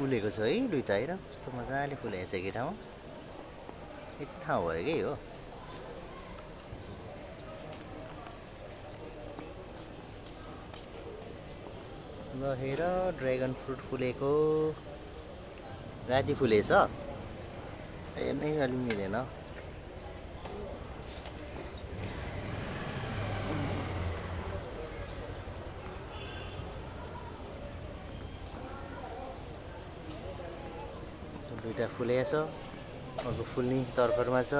फुलेको छ है दुईटा हेर कस्तो मजाले फुलेको छ एकै ठाउँमा एक ठाउँ भयो कि हो ल हेर ड्र्यागन फ्रुट फुलेको राति फुलेछ हेर्नै अलि मिलेन दुईटा फुलेछ अर्को फुल्ने तर्खरमा छ